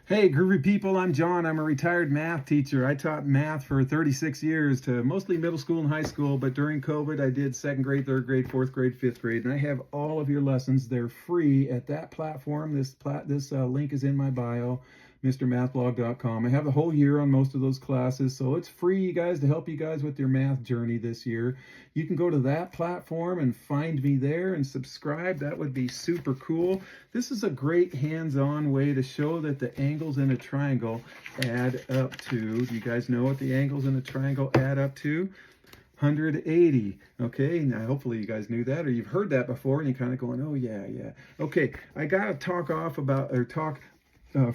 Hey, groovy people, I'm John. I'm a retired math teacher. I taught math for 36 years to mostly middle school and high school, but during COVID, I did second grade, third grade, fourth grade, fifth grade, and I have all of your lessons. They're free at that platform. This link is in my bio, mrmathblog.com. I have the whole year on most of those classes, so it's free, you guys, to help you guys with your math journey this year. You can go to that platform and find me there and subscribe. That would be super cool. This is a great hands-on way to show that the angles in a triangle add up to, do you guys know what the angles in a triangle add up to? 180. Okay, now hopefully you guys knew that, or you've heard that before and you're kind of going, oh yeah. Okay, I gotta talk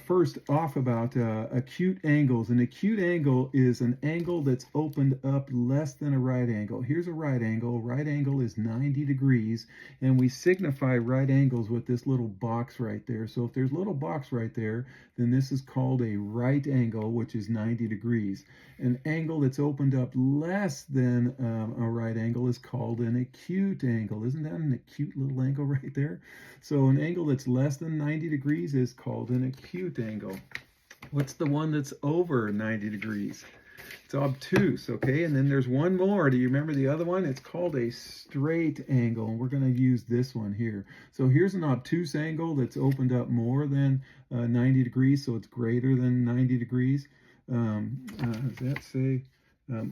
first off about acute angles. An acute angle is an angle that's opened up less than a right angle. Here's a right angle. Right angle is 90 degrees, and we signify right angles with this little box right there. So if there's a little box right there, then this is called a right angle, which is 90 degrees. An angle that's opened up less than a right angle is called an acute angle. Isn't that an acute little angle right there? So an angle that's less than 90 degrees is called an acute angle. What's the one that's over 90 degrees? It's obtuse, okay? And then there's one more. Do you remember the other one? It's called a straight angle, and we're going to use this one here. So here's an obtuse angle that's opened up more than 90 degrees, so it's greater than 90 degrees. Does that say?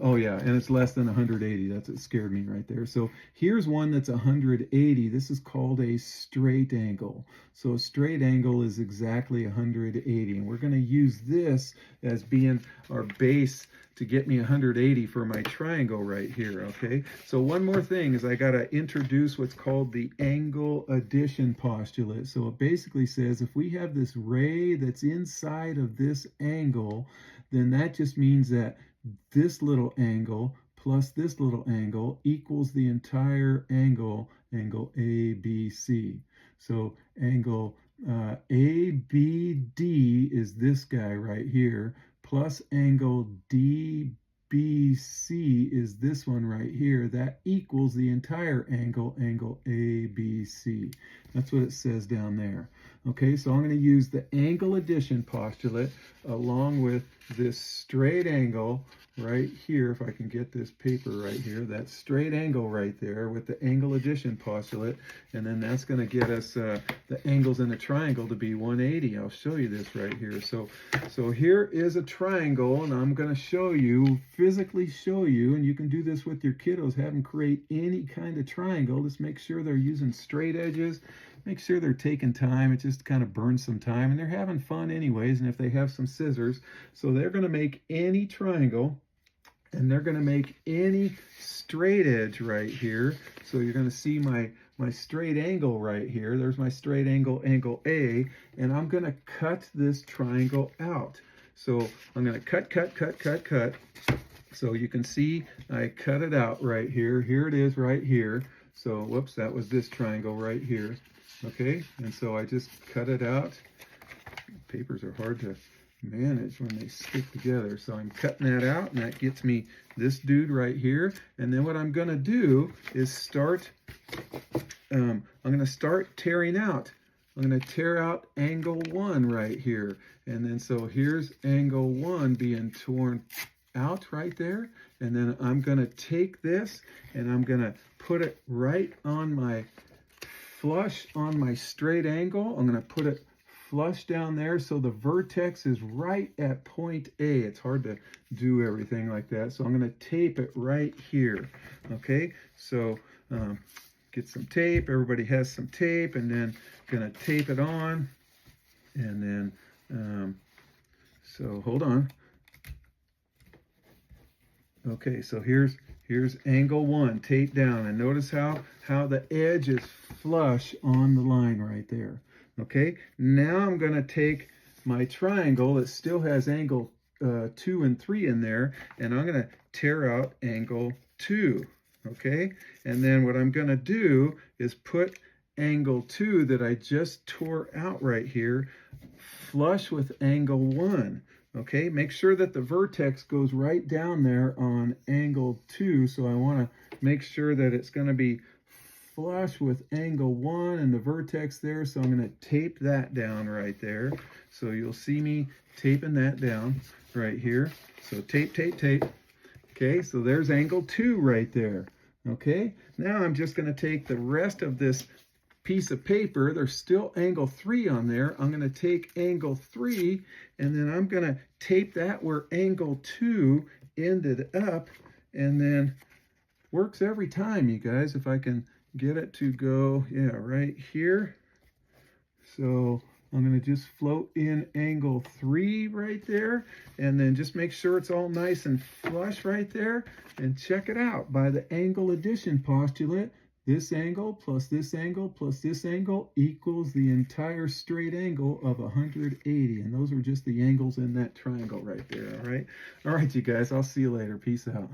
Oh yeah, and it's less than 180. That's what scared me right there. So here's one that's 180. This is called a straight angle. So a straight angle is exactly 180. And we're going to use this as being our base to get me 180 for my triangle right here, okay? So one more thing is I got to introduce what's called the angle addition postulate. So it basically says if we have this ray that's inside of this angle, then that just means that this little angle plus this little angle equals the entire angle ABC. So angle ABD is this guy right here, plus angle DBC is this one right here. That equals the entire angle ABC. That's what it says down there. Okay, so I'm going to use the angle addition postulate along with this straight angle right here, if I can get this paper right here, that straight angle right there with the angle addition postulate, and then that's going to get us the angles in a triangle to be 180. I'll show you this right here. So here is a triangle, and I'm going to physically show you, and you can do this with your kiddos, have them create any kind of triangle. Just make sure they're using straight edges, make sure they're taking time. It just kind of burns some time, and they're having fun anyways, and if they have some scissors, so they're going to make any triangle, and they're going to make any straight edge right here. So you're going to see my straight angle right here. There's my straight angle, angle A, and I'm going to cut this triangle out. So I'm going to cut. So you can see I cut it out right here. Here it is right here. So whoops, that was this triangle right here. Okay, and so I just cut it out. Papers are hard to manage when they stick together. So I'm cutting that out, and that gets me this dude right here. And then what I'm going to do is I'm going to start tearing out. I'm going to tear out angle 1 right here. And then so here's angle 1 being torn out right there. And then I'm going to take this and I'm going to put it right on my flush on my straight angle. I'm going to put it flush down there so the vertex is right at point A. It's hard to do everything like that, so I'm going to tape it right here. Okay, so get some tape. Everybody has some tape, and then going to tape it on, and then so hold on. Okay, so here's angle 1 taped down, and notice how the edge is flush on the line right there. Okay, now I'm going to take my triangle that still has angle 2 and 3 in there, and I'm going to tear out angle 2. Okay, and then what I'm going to do is put angle 2 that I just tore out right here flush with angle 1. Okay, make sure that the vertex goes right down there on angle 2. So I want to make sure that it's going to be flush with angle 1 and the vertex there, so I'm going to tape that down right there. So you'll see me taping that down right here. So tape, tape, tape. Okay, so there's angle 2 right there. Okay, now I'm just going to take the rest of this piece of paper. There's still angle 3 on there. I'm going to take angle 3 and then I'm going to tape that where angle 2 ended up, and then works every time, you guys, if I can get it to go, yeah, right here. So I'm going to just float in angle 3 right there, and then just make sure it's all nice and flush right there, and check it out. By the angle addition postulate, this angle plus this angle plus this angle equals the entire straight angle of 180, and those are just the angles in that triangle right there, all right? All right, you guys, I'll see you later. Peace out.